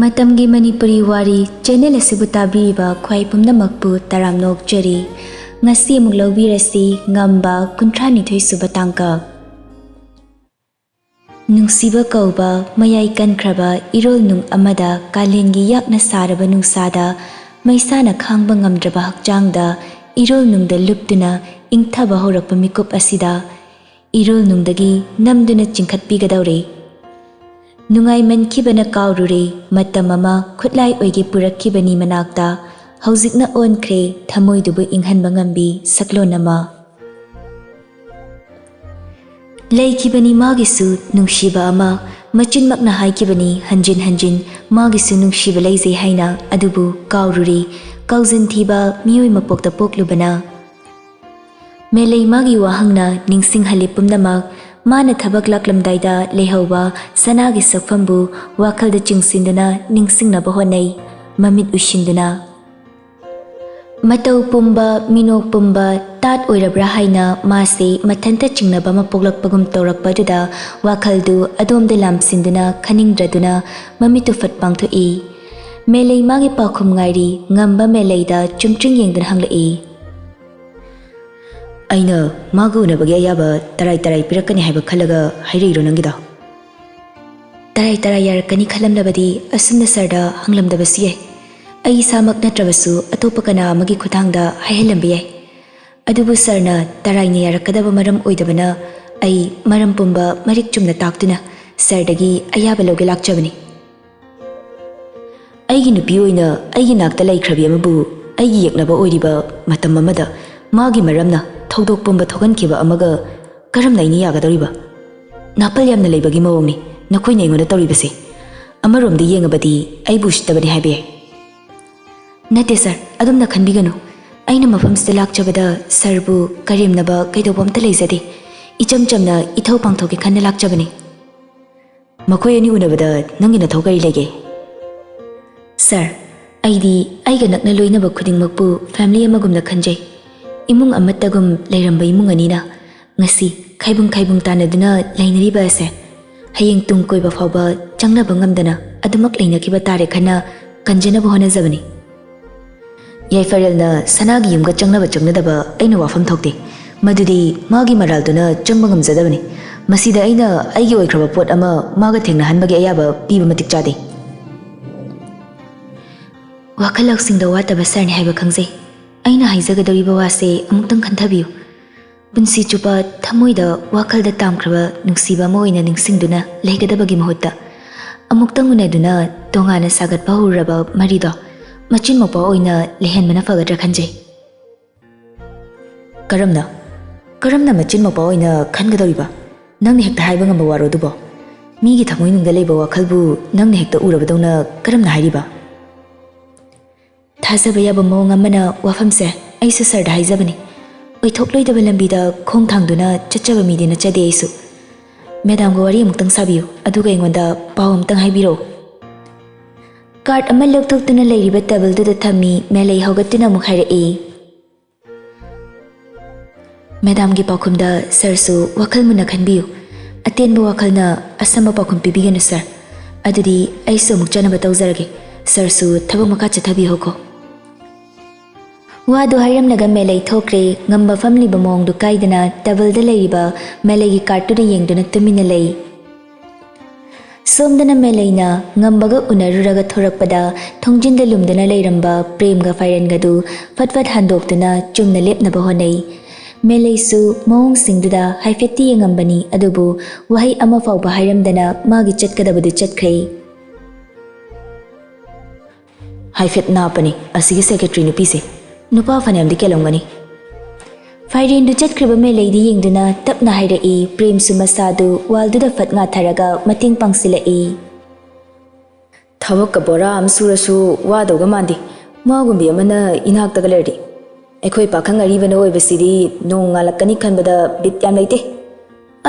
Matamgi Manipuri Wari channel asibu tabiriba khwai pumnamakpu taramnokjari ngasi amuk laubirasi Ngamba 32 suba tangka Nungsiba kauba mayai kankraba irol nung amada kalengi yakna saraba nungsada maisana khangba ngamdraba hakjangda irol nungda luptuna ingthaba horakpa mikup asida irol nungdagi namduna chingkhatpigadaure Nungai mankibana kaurure matam ama khutlai oige purakkibani manakta haujikna onkhre thamoidubu inghanba ngambi saklon ama Laikibani magisu nungshiba ama machinmakna haikibani hanjin hanjin magisu nungshiba laizei haina adubu kaurure kaujin thiba miyoi mapokta poklubana Melei magi wahangna ningsing halipumnamak Mana thabak laklamdaida lehauba sanagi sakfambu wakalda chingsinduna ningsingnaba honai mamit ushinduna Matau pumba minok pumba tat oirabra haina mase mathanta chingnaba mapoklakpagum tawrakpaduda wakaldu adomda lamsinduna khaningdraduna mamitu fatpangthoi melei magi pakhum ngairi ngamba meleida chumtring yengdana hanglai Aina magu unabagi ayaba tarai pirakani haiba khalaga hairiro nangida tarai yarakani khalamnabadi asumna sarda hanglamdabasi yai ai samak natrabasu atopa kana amagi khuthangda haihelambi yai adubu sarna tarai ne yarakadaba maram oidabana ai maram pumba marik chumna taktuna sardagi ayaba loge lakchabani aigi nupi oina aigi nakta laikhrabi amabu aigi yeknaba oiriba matam amada magi maramna Thodok pumba thogan kiba amaga karam naini yagadoriba napal yamna leibagi mawongni nakoi nengoda toribase amaromdi yengabadi ai bushtabani haibe nate sir adumna khanbiganu aina mafam stelak chabada sarbu karimnaba kaidobamta leizade icham chamna ithau pangthoke khanna lakchabani makoi ani unabada nangina thogari lege sir aidi aiga nakna loinaba khudingmakpu family amagumna khanjai Imung amatagum lairamba imung anina ngasi khaibung tanaduna lainariba ase hayeng tungkoi ba fawba changna bangamdana adumak lainakiba tare khana kanjana bohana zabani yai farelna sanagi yumga changna daba aina wafam thokte madudi magi maralduna changbangam zadabani masida aina aigi oikraba pot ama maga thengna hanbagi ayaba piba matik chade wakalak singda wataba sarni haiba khangjai Aina haizagadoriba wase amuktang khanthabiyu bunsi chupa thamoida wakalda tamkraba nungsiba moina ningsingduna leigadabagi mahutta amuktang unaduna tongana sagatpa hurraba marido machin mopa oina lehenmana fagadra khanjai karamna machin mopa oina khangadoriba nangni hekta haiba ngamba warodubo migi thamoi nungda leiba wakhalbu nangni hekta urabadona karamna hairiba Thazaba yaba mawang amana wafamse aisu sarda haizabani oithokloidaba lambida khong thangduna chachaba midina chade aisu madam go wari amuktang sabiyu aduga ingonda paw amtang haibiro card ama loktoktuna leiriba table da thammi melei hogatuna mukhaira e madam gi pakhumda sarsu wakal muna khanbiyu atenba wakalna asamba pakhum pibigana sir adudi aisu mukchana batawjarage sarsu thabak maka chathabi hoko Wadu haram naga melei thokre ngamba family bamong du kaidana table da leiba melei gi kartu da yengduna tumina lei somdana meleina ngamba ga unaruraga thorakpada thongjinda lumdana leiramba prem ga fairan ga du fatfat handoktuna chumna lepna bahonai melei su mong singduda haifetti yengambani adubu wahai ama fawba hairamdana magi chatkadabadu chatkrai haifet na pani asigi secretary nupise Nupa fanamdi kelongani Fairin du chatkriba me lady yingduna tapna haira e prem sumasadu waldu da fatnga tharaga mating pangsila e Thabak kabora am surasu wadoga mandi magumbi amana inak tagalerdi Ekhoi pakhang aribana oibasidi nonga lakani khanbada bit yam leite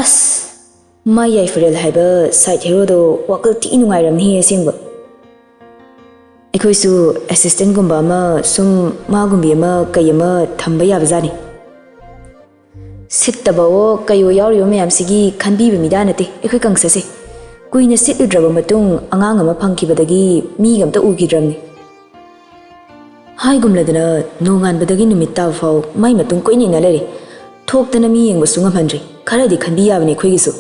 As mayai farel haiba side hero do wakal ti inungairam hi asingba Ekoisu assistant gumba ma sum magumbi ma kayama thamba yabazani sittaba o kayo yawriyo mayam sigi khanbiba midanate ekhoi kangsase kuina sitludraba matung angang ama phangkibadagi mi gamta ugidramni hai gumladana nonganbadagi numit taw fau mai matung koini na lere thoktana mi yengba sunga phandri kharadi khanbi yabani khoigisu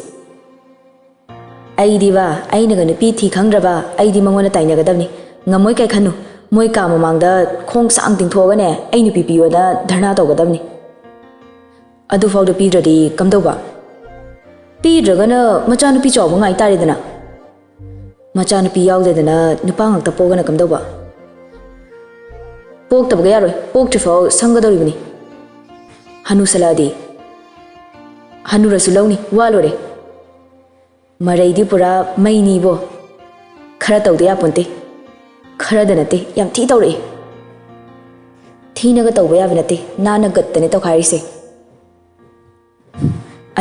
ai diwa ai naga nupi thi khangraba ai di mangona tainagadabni ngamoi kai khanu moi ka mamangda khong sang tingthoga ne ai nupi piyoda dharna tawgadabni adu fau da pidradi kamdoba pidragana macha nupi chawba ngai taridana macha nupi yawdedana nupa ngakta pogana kamdoba pok tabga yaroi pok trifau sangadoribni hanu saladi hanu rasulawni walore Maraidi pura maini bo khara tawde ya ponte khara da nate yam thi tawre thina ga tawba ya binate nana gattane tawkhari se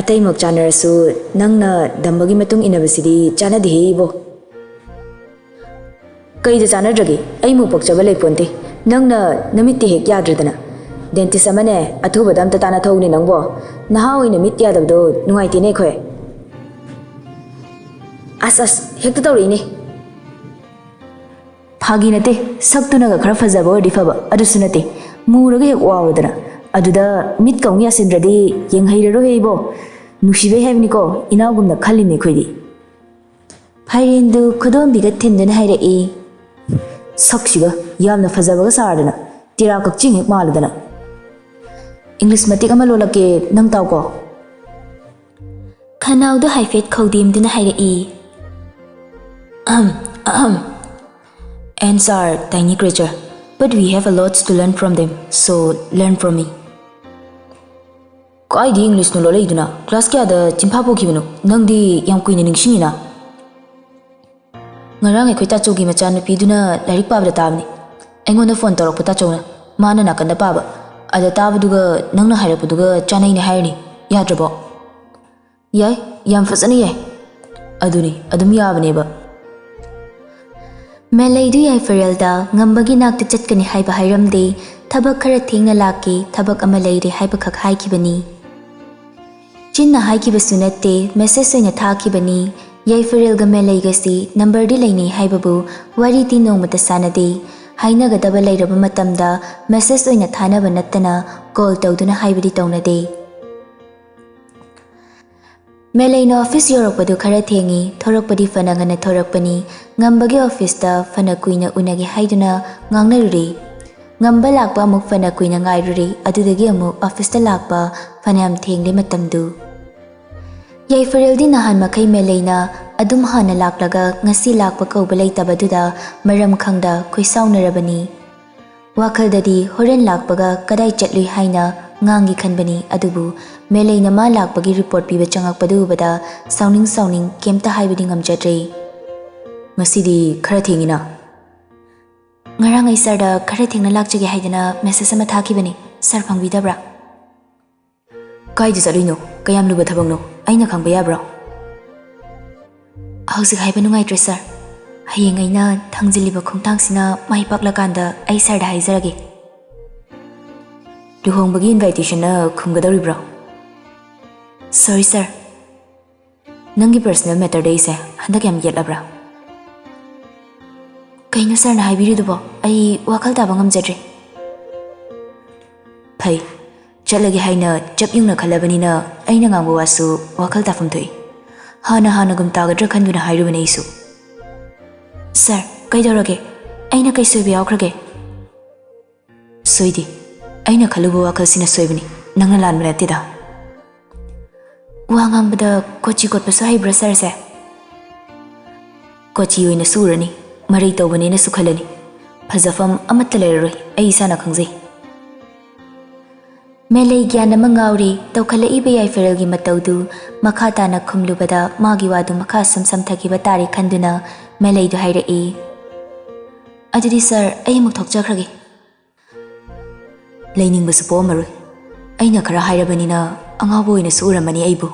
atai mok chanarasu nangna dambagi matung inabasidi chana de bo kai da chana dragi ai mu pokchaba lei ponte nangna namitti hek yadradana dentist amane athuba dam ta tana thawni nangbo naha oina mit yadabdo nungai tine khoi As hekta tawrini phagi nate saktuna ga khara fajaba odi faba adusu nate muraga hek wawadana aduda mit kaungi asindradi yenghairaro heibo nusibe hebni ko inagumna khalini khoidi phairendu khudom biga thindana haira e saksiga yamna fajaba ga sardana tira kakching hek maludana English matik ama lolake nang taw ko khanauda haifet khaudim dina haira e Ants are tiny creatures, but we have a lot to learn from them, so learn from me. Koi di English no lolai duna class kya da chimpa po kibino nang di yang kui ni ningshingi na. Ngarang e koita chogi macha nupi duna larik pa bada tabni. Engon da phone torok pata chona mana na kanda pa ba. Ada tab duga nang na haira puduga chana ina hairni yadrabo. Yai yam fasani yai. Aduni adum yabane ba. Melaidu yai farelda ngambagi nakta chatkani haiba hairamde thabak khara thengna laki thabak ama leire haiba khak haikibani chinna haikibasu natte message oina thakibani yai farelga melaigasi number di laini haibabu wari ti nongmata sanade hainagadaba leiraba matamda message oina thanaba nattana call tawduna haibadi tawnade Melaina office yorakpadu khara thengi thorakpadi fanangana thorakpani ngambagi office ta fana kuina unagi haiduna ngangnaruri ngamba lakpa amuk fana kuina ngairuri adudagi amuk office ta lakpa fanam thengde matamdu yai fareldi nahan makai melaina adum hana laklaga ngasi lakpa kauba leitabaduda maram khangda khoisaunarabani wakhaldadi horen lakpaga kadai chatlui haina ngangi khanbani adubu Melaina ma lakpagi report piba changakpadu bada sauning kemta haibadi ngamjadre ngasidi khara thengina ngarang ai sarda khara thengna lakjage haidana message ama thakibani sar phangbidabra kai ji salino kayam luba thabangno aina khangba yabra hausi haiba nungai tre sir hayeng aina thangjiliba khongtangsina mai paklakanda ai sarda haizarage luhongbagi invitation na khumgadoribra Sorry sir. Nangi personal matter day se handak yam yetlabra. Kaino sir na haibiri dubo ai wakal taba ngamjadre. Phai chalagi haina chap yungna khalabani na aina ngangwa wasu wakal tafam thoi. Hana gum tagadra khanduna hairubane isu. Sir, kaidorage aina kai soibe yawkrage. Soidi aina khalubu wakal sina soibani nangna lan manatida. Wangang bada kochi kot pasu hai brasar se kochi oina surani marai tawbane na sukhalani phajafam amatta leroi ai sana khangjai melai gyana mangauri tawkhala ibe yai ferelgi matawdu makhata na khumlubada magi wadu makha samsam thaki batari khanduna melai du haira e adudi sir ai muk thokjakhrage laining basu po maroi aina khara hairabani na angabu oina suramani aibu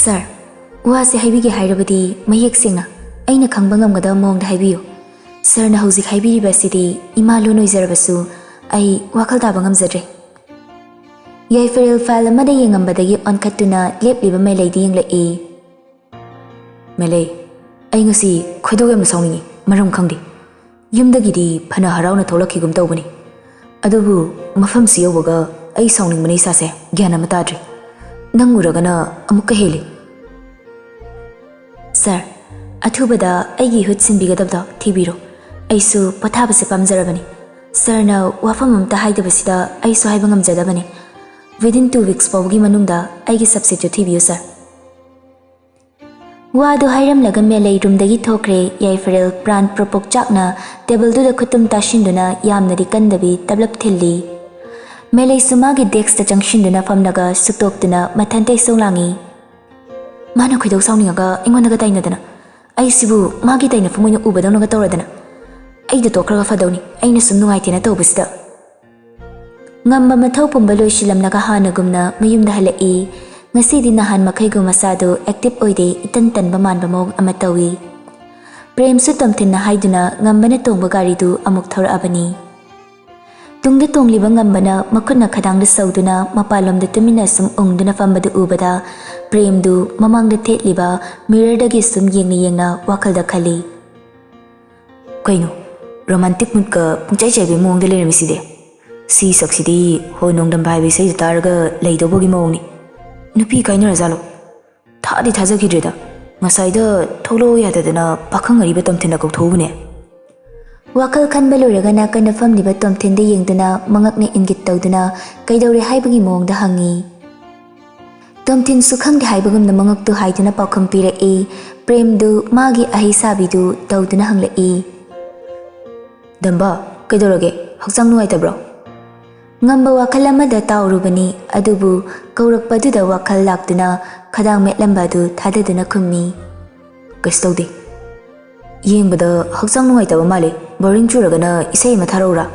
Sir, wase haibige hairabadi mayek singna aina khangba ngamgada mongda haibiyo Sir na hauzik haibiri basidi imalo noizarabasu ai wakal taba ngamjadre Yai ferel file amada yengambadagi onkatuna lepliba mai leidi yenglai Melay, I ngasi khoidog yam sawningi maram khangdi. Yumdagidi phana harauna tholakigum tawbani. Adubu mafam si yobaga ai sawning mani sase gyana matadri. Nang uragana amukka heli. Sir, athubada aigi hut sinbigadabda thibiro. Aisu pathabase pamjarabani. Sir na wafam amta haidabasida aisu haiba ngamjadabani. Within 2 weeks pawgi manungda aigi substitute thibiyo sir. Wado hairam laga melay rumdagi thokre yaifarel pran propok chakna table du da khutum tashinduna yamna di kandabi tablap thilli. Melay sumagi dex ta jangshinduna famnaga sutoktuna mathante songlangi. Mana khidok sawningaga ingonaga tainadana. Ai sibu magi taina famoyna ubadawnaga tawradana. Ai da tokraga fadawni aina sum nungaitina tawbasida. Ngamba mathau pumba loisilamnaga hanagumna mayumda halai. Ngasidi nahan makhaygu masado active oide itan tanba manba mong amatawi. Prem su tomtin na haiduna ngamba na tongba garidu amuk thawraabani. Tungda tongliba ngamba na makut na khadang da sawduna mapalom da tumina sum ungduna fambada ubada Prem du mamang da tetliba mirror da gisum yengna wakal da khali. Kaino, romantic mood ka pungchay chaybe mong da liramiside. Si saksidi ho nongdam bhaibe say da taraga laydobogi mongni. Nupi kaina razalo. Thadi thaja kidreda. Masaida tholo yadadana pakhang ariba tomthina kokthobune. Wakal khanba loiragana kana famliba tomthinde yengduna mangakne ingit tawduna kaidawre haibagi mongda hangi. Tomthin sukhangde haibagumna mangaktu haiduna pakham pirai Prem du magi ahi sabidu tawduna hanglai. Damba kaidawrage hakchang nuaitabro. Ngamba wakal amada tawrubani adubu kaurakpaduda wakal lakduna khadang metlambadu thadaduna khummi. Kastawde. Yengbada hakchang nuaitaba male boring churagana isai matharora.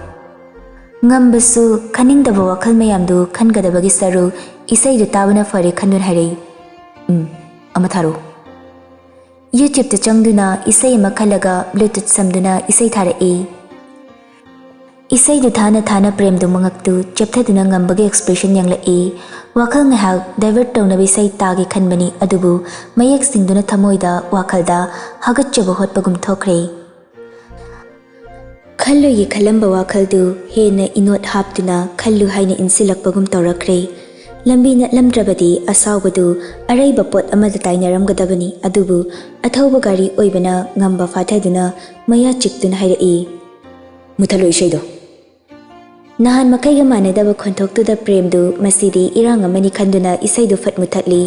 Ngambasu khaningdaba wakal mayamdu khangadabagi saru isai du tabana fare khandun hairei. Amatharo. YouTube ta changduna isai makhalaga Bluetooth samduna isai tharai. Isai du thana Prem du mangaktu chepthaduna ngambagi expression yanglai. Wakal ngahak divert tawnabi isai tagi khanbani adubu mayak singduna thamoida wakalda hagatchaba hotpagum thokre. Khallu yi khalamba wakaldu hena inot haptuna khallu haina insilakpagum tawrakre. Lambi na lamdrabadi asawbadu araiba pot amada tainaramgadabani adubu athauba gari oibana ngamba fathaduna maya chiktuna hairai. Muthalo isaido. Nahan makaiga manadaba khonthoktuda Prem du masidi irang amani khanduna isai du fat muthatli.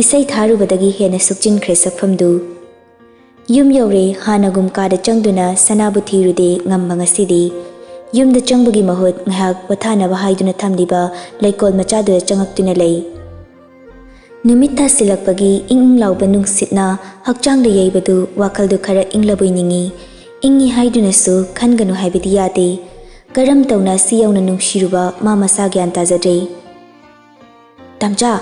Isai tharubadagi hena sukchinkhre sakfamdu. Yum yore hanagum kada changduna sanabu thirude ngamba ngasidi. Yum da changbagi mahut ngahak wathanaba haiduna thamliba laikol machadu changaktuna lei. Numitha silakpagi ing lauba nungsitna hakchangda yaibadu wakaldu khara inglabui ningi. Ingi haiduna su khanganu haibidi yade. Karam tawna siyauna nungshiruba mama sagyan tajadre. Tamcha.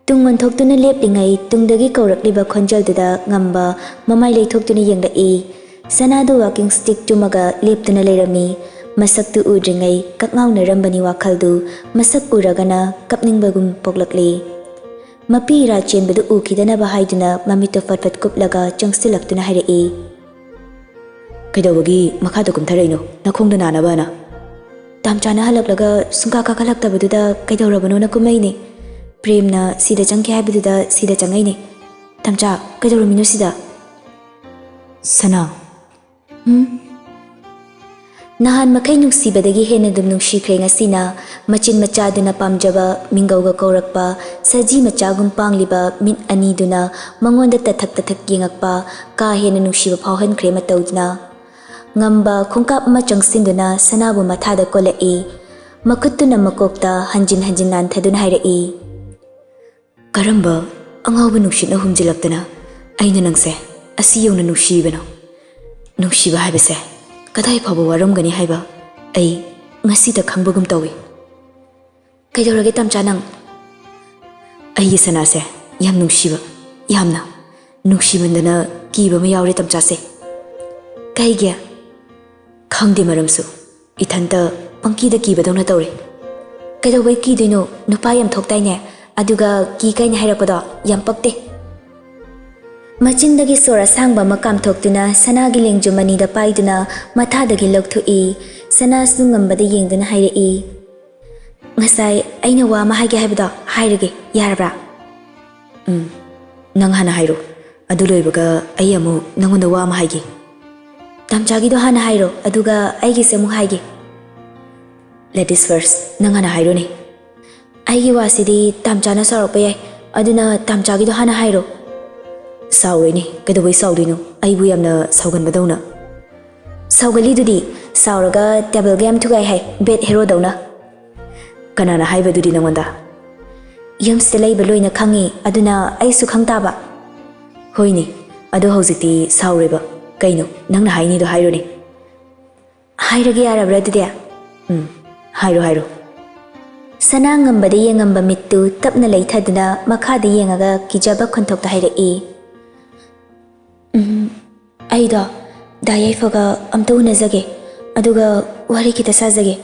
Tungman thoktuna leplingai tungdagi kaurakliba khonjalduda ngamba mamai leithoktuna yenglai. Sanadu walking stick tumaga leptuna leirami. Masaktu udringai kakngawna rambani wakaldu masak uragana kapningbagum poklakli. Mapi ra chenbadu ukidana bahaiduna mamito fatfat kuplaga changsilaktuna hairai. Kaidawagi makhada kumtharaino nakhongda nanabana. Tamchana halaklaga sungka kakalaktabaduda kaidawrabano na kumaine. Prem na sida changke haibaduda sida changaine. Tamcha kaidawramino sida. Sana. Nahan makai nungsibadagi hena dum nungshikre ngasina machin machaduna pamjaba mingauga kaurakpa saji machagum pangliba min aniduna mangonda tathak yengakpa ka hena nungshiba phauhankre matawduna. Ngamba khungkap ma changsinduna sanabu mathada kolai makutuna makokta hanjin nan thaduna hairai. Karamba angawba nungshitna humjilaktana aina nangse asi yawna nungshibano. Nungshiba haibase kadai phaba waramgani haiba ai ngasida khangbagum tawi. Kaidawrage tamcha nang? Ai sanase yam nungshiba yamna nungsibandana kiba ma yawre tamcha se. Kaigya khangde maramsu ithanta pangkida kibadawna tawre. Kaidawai kidoino nupa yam thoktaine aduga ki kaina hairapado yam pakte. Macindagi sora sangba makam thoktuna sanagi lengju manida paiduna mathadagi lokthoi sana su ngambada yengduna hairei ngasai aina wa ma haige haibada hairage yarabra nang hana hairo adu loibaga ai amu nangonda wa ma haige tamchagi do hana hairo aduga aigi se mu haige ladies first nang hana hairo ne aigi wasidi tamchana sarokpa yai aduna tamchagi do hana hairo saureni kedawai saudino aibu yamna saugan badawna saugali dudi sauraga table game thugai hai bet hero dauna kanana haiba dudi nangonda yamste laiba loina khangi aduna ai su khangtaba hoini adu hojikti saureba kaino nangna haini do haironi hairage yarabra dudi hairo sana ngambada yengamba mittu tapna leithaduna makhada yengaga kijaba khonthokta hairei aida dayai faga amta unazage aduga wari kita sajage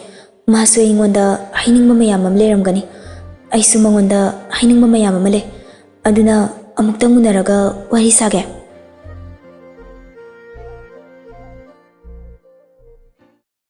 maso ingonda hainingba mayam am leramgani aisu mangonda hainingba mayam am le aduna amuktang unaraga wari sage